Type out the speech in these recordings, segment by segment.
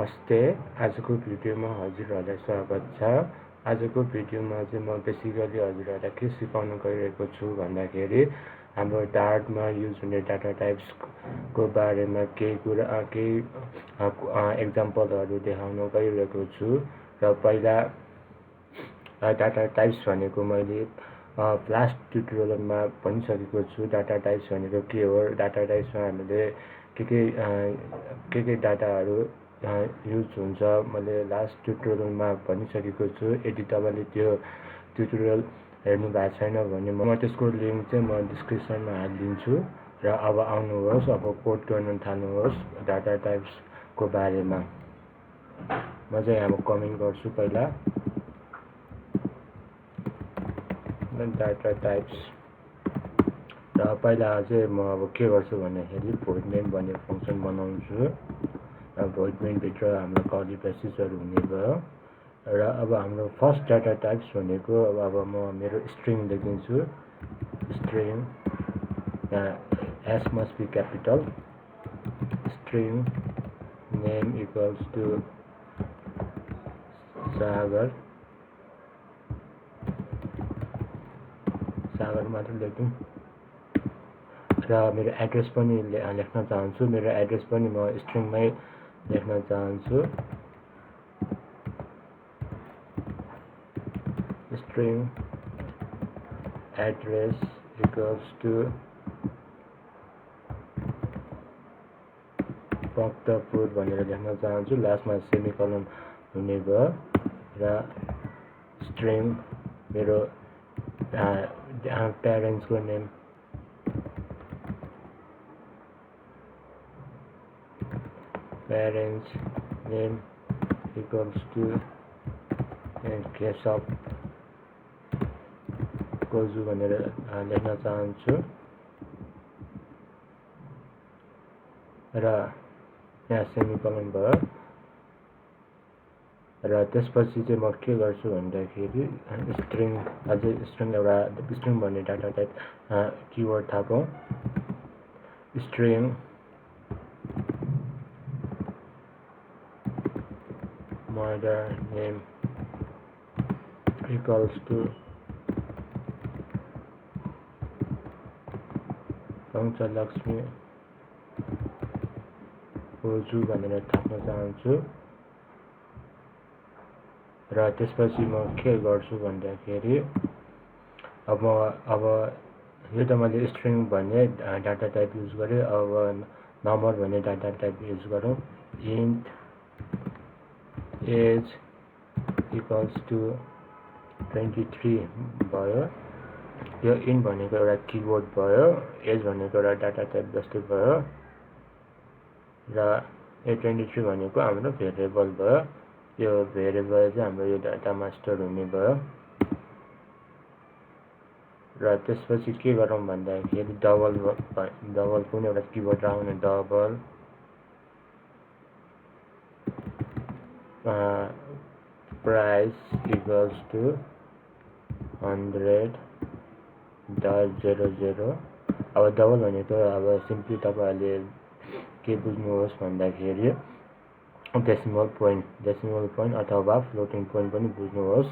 नमस्ते, आजको भिडियोमा हजुरहरूलाई स्वागत छ। आजको भिडियोमा चाहिँ म बेसिकली हजुरहरूलाई के सिकाउन गइरहेको छु भन्दाखेरि हाम्रो डार्टमा युज हुने डाटा टाइप्सको बारेमा केही एक्जाम्पलहरू देखाउन गइरहेको छु। र पहिला डाटा टाइप्स भनेको मैले लास्ट ट्युटोरियलमा भनिसकेको छु। डाटा टाइप्स भनेको के हो, डाटा टाइप्समा हामीले के डाटाहरू युज हुन्छ मैले लास्ट ट्युटोरियलमा भनिसकेको छु। यदि तपाईँले त्यो ट्युटोरियल हेर्नु भएको छैन भने म त्यसको लिङ्क चाहिँ म डिस्क्रिप्सनमा हालिदिन्छु। र अब आउनुहोस्, अब कोड गर्न थाल्नुहोस् डाटा टाइप्सको बारेमा। म चाहिँ यहाँ कमेन्ट गर्छु पहिला डाटा टाइप्स। र पहिला चाहिँ म अब के गर्छु भन्दाखेरि भोइड मेन भन्ने फङ्सन बनाउँछु। र भोइड मेनभित्र हाम्रो कर्ली ब्रेसेसहरू हुने भयो। र अब हाम्रो फर्स्ट डाटा टाइप्स भनेको अब म मेरो स्ट्रिङ लेखिदिन्छु। String S must be capital, string name equals to Sagar मात्र लेखौँ। र मेरो एड्रेस पनि लेख्न चाहन्छु। मेरो एड्रेस पनि म स्ट्रिङमै लेख्न चाहन्छु। String address equals to Bhaktapur भनेर लेख्न चाहन्छु। लास्टमा सेमिकोलन हुने भयो। र स्ट्रिङ मेरो प्यारेन्ट्सको नेम इक्वल्स टु केशव कोजु भनेर लेख्न चाहन्छु। र यहाँ सेमिकोलन भयो। र त्यसपछि चाहिँ म के गर्छु भन्दाखेरि स्ट्रिङ एउटा स्ट्रिङ भन्ने डाटा टाइप किवर्ड थापौँ। String mother name equals to Lakshmi Koju भनेर थाप्न चाहन्छु। र त्यसपछि म के गर्छु भन्दाखेरि अब यो त मैले स्ट्रिङ भन्ने डाटा टाइप युज गरेँ। अब नम्बर भन्ने डाटा टाइप युज गरौँ। इन्ट एज इक्वल्स टु 23 भयो। यो इन्ट भनेको एउटा किवर्ड भयो, एज भनेको एउटा डाटा टाइप जस्तै भयो। र यो 23 भनेको हाम्रो भेरिएबल भयो। यो भेरिएबल चाहिँ हाम्रो यो डाटामा स्टोर हुने भयो। र त्यसपछि के गरौँ भन्दाखेरि डबल कुनै एउटा किवर्ड राख्ने, डबल प्राइस इक्वल्स टु 100.00। अब डबल भनेको अब सिम्पली तपाईँहरूले के बुझ्नुहोस् भन्दाखेरि डेसिमल पोइन्ट अथवा फ्लोटिङ पोइन्ट पनि बुझ्नुहोस्।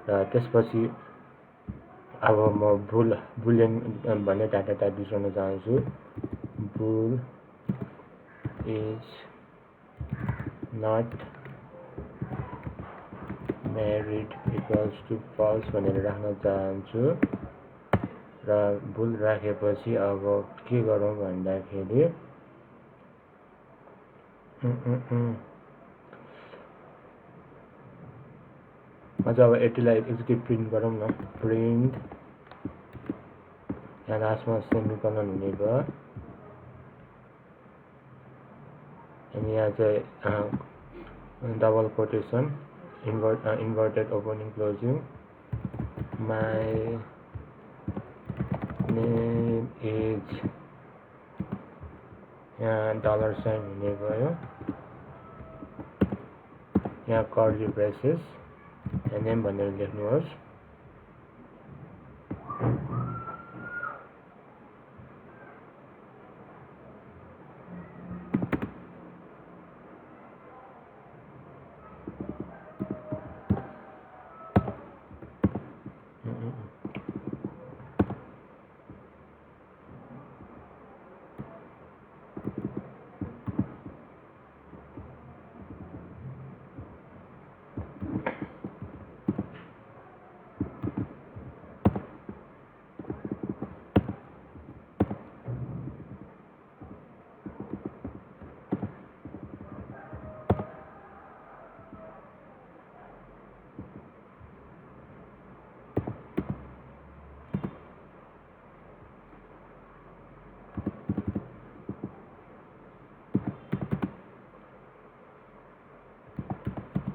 र त्यसपछि अब म बुलियन भन्ने डाटा टाइप युज गर्न चाहन्छु। Bool is not married equals to false भनेर राख्न चाहन्छु। र बुल राखेपछि अब के गरौँ भन्दाखेरि अब यतिलाई एक्जिक्युट प्रिन्ट गरौँ न। प्रिन्ट यहाँ लास्टमा सेमिकोलन हुने भयो। अनि यहाँ चाहिँ double quotation inverted opening closing. My name is यहाँ डलर साइन हुने भयो। यहाँ कर्ली ब्रेसेस नेम भनेर लेख्नुहोस्।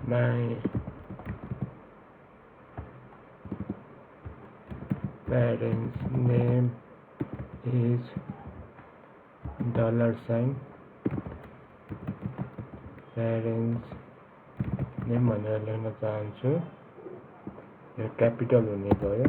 my parents name is $. Parents name भनेर लेख्न चाहन्छु यो क्यापिटल हुने भयो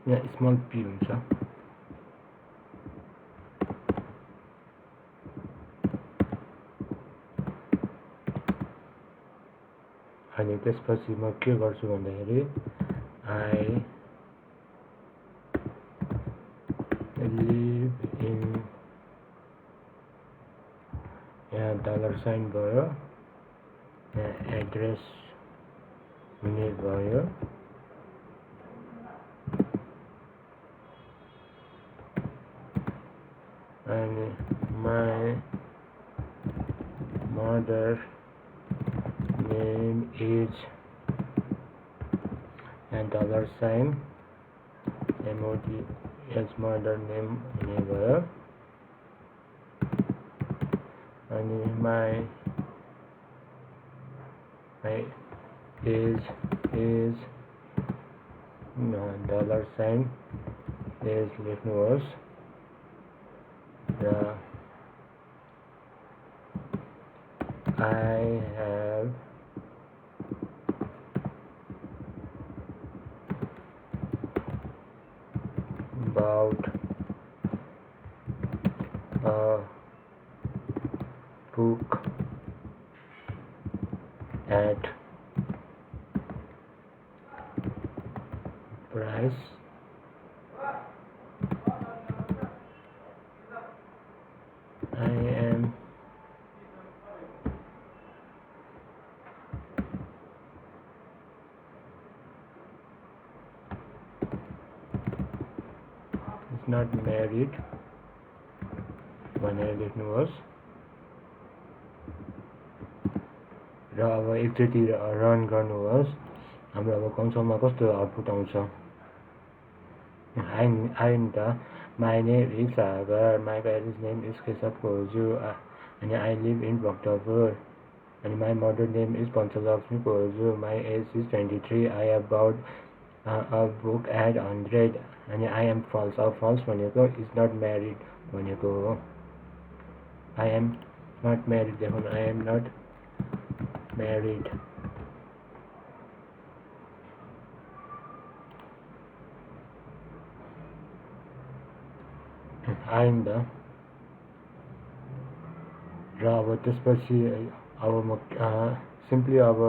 यहाँ स्मल p हुन्छ अनि त्यसपछि म के गर्छु भन्दाखेरि I live in यहाँ $साइन भयो यहाँ एड्रेस हुने भयो and my mother name is and $sign MOD as mother name हुने भयो अनि my age is $sign age लेख्नुहोस् I have bought a book at price I am not married भनेर लेख्नुहोस् र अब एकचोटि रन गर्नुहोस् हाम्रो अब कन्सोलमा कस्तो आउटपुट आउँछ my name is Sagar, my parents name is Koju, and I live in Bhaktapur, and my mother name is Panchalakshmi Koju, my age is 23, I have bought a book at 100, and I am false. False भनेको is not married भनेको हो I am not married देखो I am not married I'm the र अब त्यसपछि अब म simply अब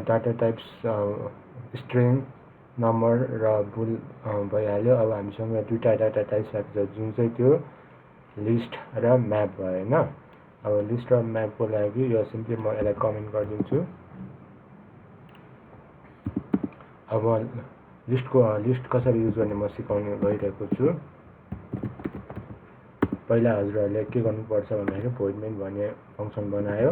डाटा टाइप्स स्ट्रिङ नम्बर र बुल भइहाल्यो अब हामीसँग दुईटा डाटा टाइप्स छ जुन चाहिँ त्यो लिस्ट र म्याप भयो हैन अब लिस्ट र म्यापको लागि यो सिम्पली म यसलाई कमेन्ट गरिदिन्छु अब लिस्ट कसरी युज गर्ने म सिकाउन गइरहेको छु पहिला हजुरहरुले के गर्नुपर्छ भन्दाखेरि void main भन्ने फंक्सन बनायो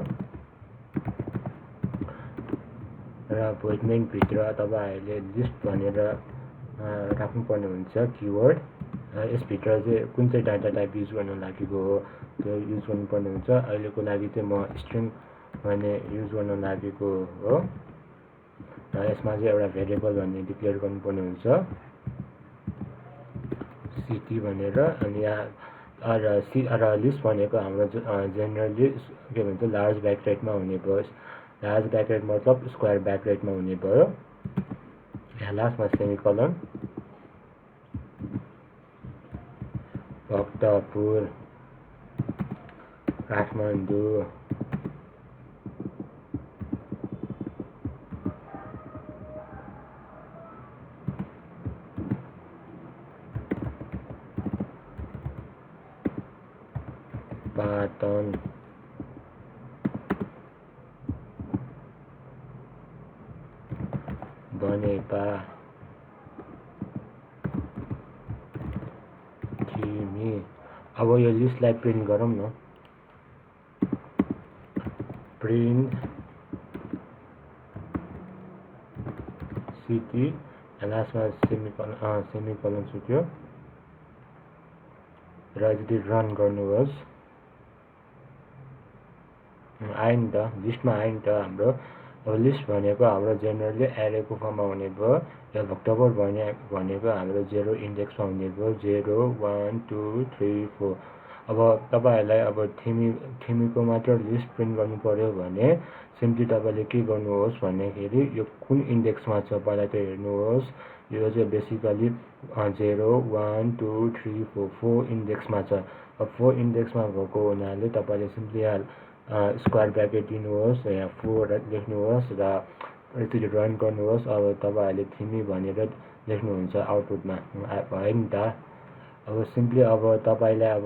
र void main भित्र तपाईहरुले लिस्ट भनेर राख्नुपर्ने हुन्छ कीवर्ड यस भित्र चाहिँ कुन चाहिँ डाटा टाइप युज गर्न लागेको हो त्यो युज गर्नुपर्ने हुन्छ अहिलेको लागि चाहिँ म स्ट्रिङ भन्ने युज गर्न लागेको हो र यसमा चाहिँ एउटा भेरिएबल भन्ने डिक्लेयर गर्नुपर्ने हुन्छ सिटी भनेर अनि यहाँ लिस्ट भनेको हाम्रो जनरली के भन्छ लार्ज ब्याक्रेटमा हुने भयो लार्ज ब्याक्रेट मतलब स्क्वायर ब्याक्रेटमा हुने भयो यहाँ लास्टमा सेमिकोलन भक्तपुर काठमाडौँ पाटन बनेपा नि अब यो लिस्टलाई प्रिन्ट गरौँ न प्रिन्ट सिटी लास्टमा सेमिकोलन छुट्यो र यदि रन गर्नुहोस् आयो नि त लिस्टमा आयो नि त हाम्रो अब लिस्ट भनेको हाम्रो जेनरली एरेको फर्ममा हुने भयो र भक्तपुर भनेको हाम्रो 0 इन्डेक्समा हुने भयो 0 1 2 3 4 अब तपाईहरुलाई अब थिमीको मात्र लिस्ट प्रिन्ट गर्नु पर्यो भने सिम्पली तपाईले के गर्नुहोस् भन्दाखेरि यो कुन इन्डेक्समा छ पहिला त हेर्नुहोस् यो चाहिँ बेसिकली 0 1 2 3 4 4 इन्डेक्समा छ अब 4 इन्डेक्समा भएको हुनाले तपाईले सिम्पली स्क्वायर ब्र्याकेट दिनुहोस् यहाँ 4 लेख्नुहोस् र यति रन गर्नुहोस् अब तपाईहरुले थिमी भनेर लेख्नुहुन्छ आउटपुटमा भयो नि त अब सिम्पली अब तपाईलाई अब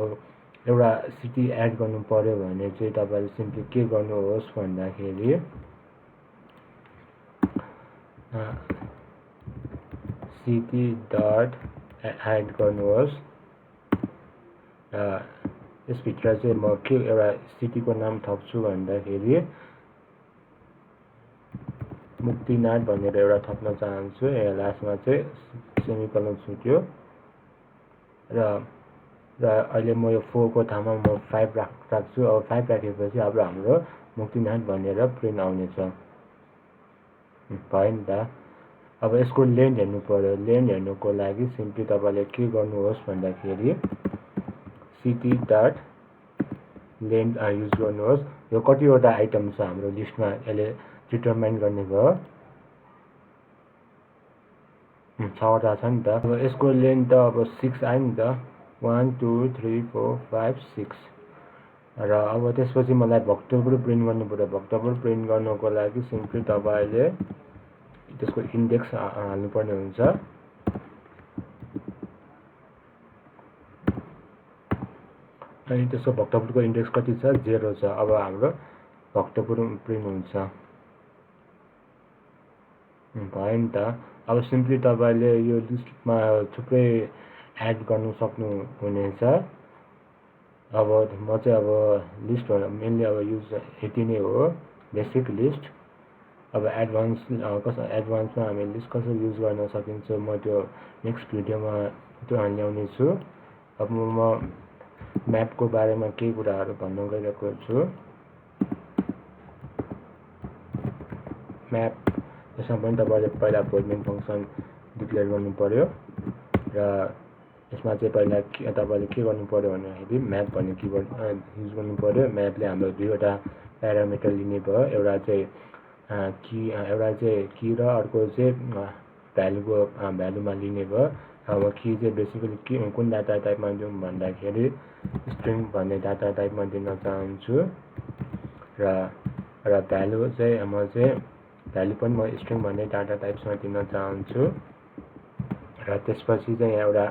एउटा सिटी एड गर्नु पर्यो भने चाहिँ तपाईले सिम्पली के गर्नुहोस् भन्दाखेरि सिटी डट एड गर्नुहोस् र यसभित्र चाहिँ म के एउटा सिटीको नाम थप्छु भन्दाखेरि मुक्तिनाथ भनेर एउटा थप्न चाहन्छु यहाँ लास्टमा चाहिँ सेमिकोलन छुट्यो र अहिले म यो 4 को ठाउँमा म 5 राख्छु अब 5 राखेपछि अब हाम्रो मुक्तिनाथ भनेर प्रिन्ट आउनेछ भयो नि त अब यसको लेन्थ हेर्नु पर्यो लेन्थ हेर्नुको लागि सिम्पली तपाईले के गर्नुहोस् भन्दाखेरि सिटी डट लेन्थ युज गर्नुहोस् यो कतिवटा आइटम छ हाम्रो लिस्टमा यसले डिटरमाइन गर्ने भयो 6 वटा छ नि त अब यसको लेन्थ त अब 6 आयो नि त 1 2 3 4 5 6 र अब त्यसपछि मलाई भक्तपुर प्रिन्ट गर्नु पर्यो भक्तपुर प्रिन्ट गर्नको लागि सिम्पली तपाईले त्यसको इन्डेक्स हाल्नु पर्ने हुन्छ अनि त्यसको भक्तपुरको इन्डेक्स कति छ 0 छ अब हाम्रो भक्तपुर प्रिन्ट हुन्छ भयो नि त अब सिम्पली तपाईले यो लिस्टमा थुप्रै एड गर्न सक्नु हुनेछ अब म चाहिँ अब लिस्ट मेनली अब युज यति नै हो बेसिक लिस्ट अब एडभान्समा हामी लिस्ट कसरी युज गर्न सकिन्छ म त्यो नेक्स्ट भिडियोमा त्यो ल्याउने छु अब म म्यापको बारेमा केही कुराहरू भन्न गइरहेको छु म्याप यसमा पनि तपाईले पहिला मेन फंक्सन डिक्लेयर गर्नु पर्यो र यसमा चाहिँ पहिला तपाईले के गर्नु पर्यो भन्दाखेरि म्याप भन्ने किवर्ड युज गर्नु पर्यो म्यापले हाम्रो दुईवटा प्यारामिटर लिने भयो एउटा चाहिँ की र अर्को चाहिँ भ्यालुमा लिने भयो अब की चाहिँ बेसिकली के कुन डाटा टाइपमा दिउँ भन्दाखेरि स्ट्रिङ भन्ने डाटा टाइपमा दिन चाहन्छु र भ्यालु चाहिँ म चाहिँ भ्यालु पनि म स्ट्रिङ भन्ने डाटा टाइप्समा दिन चाहन्छु र त्यसपछि चाहिँ एउटा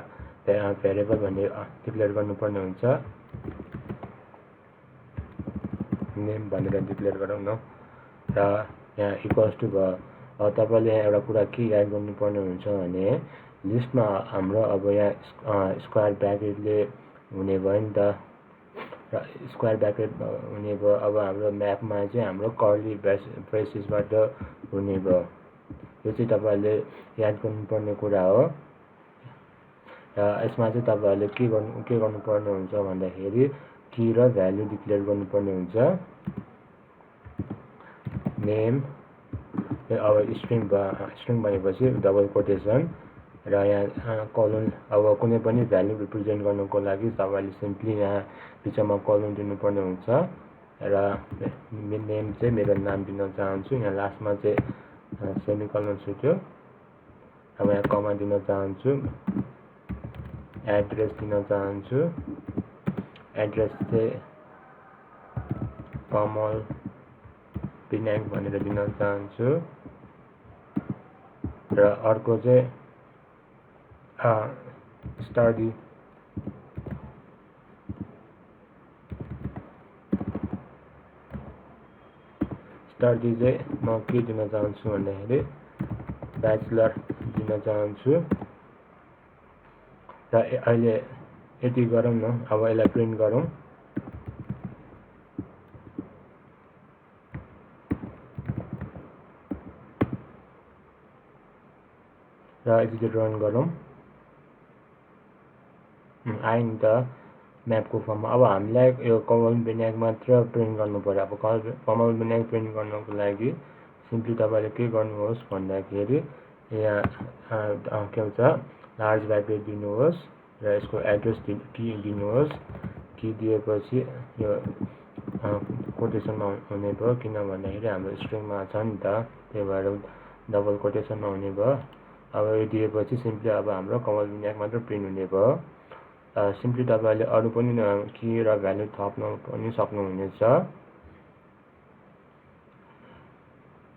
भेरिएबल भन्ने डिक्लेयर गर्नुपर्ने हुन्छ नेम भनेर डिक्लेयर गरौँ न र यहाँ इक्वल्स टु भयो अब तपाईले यहाँ एउटा कुरा के याद गर्नुपर्ने हुन्छ भने लिस्टमा हाम्रो अब यहाँ स्क्वायर ब्र्याकेटले हुने भयो नि त र स्क्वायर ब्र्याकेट हुने भयो अब हाम्रो म्यापमा चाहिँ हाम्रो कर्ली ब्रेसेसबाट हुने भयो यो चाहिँ तपाईले याद गर्नुपर्ने कुरा हो र यसमा चाहिँ तपाईहरुले के गर्नुपर्ने हुन्छ भन्दाखेरि की र भ्यालु डिक्लेयर गर्नुपर्ने हुन्छ नेम अब स्ट्रिङ भनेपछि डबल कोटेसन र यहाँ कोलन अब कुनै पनि भ्यालु रिप्रेजेन्ट गर्नको लागि तपाईले सिम्पली यहाँ बिचमा कोलन दिनुपर्ने हुन्छ र नेम चाहिँ मेरो नाम दिन चाहन्छु यहाँ लास्टमा चाहिँ सेमिकोलन छुट्यो अब यहाँ कमा दिन चाहन्छु एड्रेस दिन चाहन्छु एड्रेस चाहिँ कमल विनायक भनेर दिन चाहन्छु र अर्को चाहिँ स्टडी चाहिँ म के दिन चाहन्छु भन्दाखेरि ब्याचलर दिन चाहन्छु र अहिले यति गरौँ न। अब यसलाई प्रिन्ट गरौँ। र एक्जिक्युट रन गरौँ। आयो नि त म्यापको फर्ममा। अब हामीलाई यो कमल विनायक मात्र प्रिन्ट गर्नु पर्यो। अब कमल विनायक प्रिन्ट गर्नको लागि सिम्पली तपाईँले के गर्नुहोस् भन्दाखेरि यहाँ के भन्छ लार्ज ब्राकेट दिनुहोस् र यसको एड्रेस की दिनुहोस्। की दिएपछि यो कोटेसनमा हुने भयो, किन भन्दाखेरि हाम्रो स्ट्रिङमा छ नि त, त्यही भएर डबल कोटेसनमा हुने भयो। अब यो दिएपछि सिम्पली अब हाम्रो कमल विनायक मात्र प्रिन्ट हुने भयो। सिम्पली तपाईँले अरू पनि की र भ्यालु थप्न पनि सक्नुहुनेछ।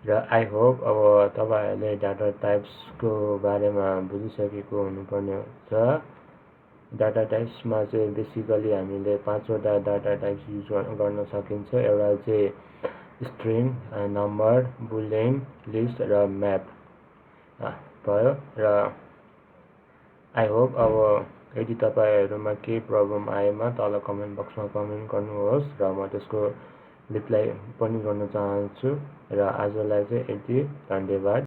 र आई होप अब तपाईँहरूले डाटा टाइप्सको बारेमा बुझिसकेको हुनुपर्ने हुन्छ। डाटा टाइप्समा चाहिँ बेसिकली हामीले 5 वटा डाटा टाइप्स युज गर्न सकिन्छ। एउटा चाहिँ स्ट्रिङ, नम्बर, बुलियन, लिस्ट र म्याप भयो। र आई होप अब यदि तपाईँहरूमा केही प्रब्लम आएमा तल कमेन्ट बक्समा कमेन्ट गर्नुहोस् र म त्यसको रिप्लाई पनि गर्न चाहन्छु। र आजलाई चाहिँ यति, धन्यवाद।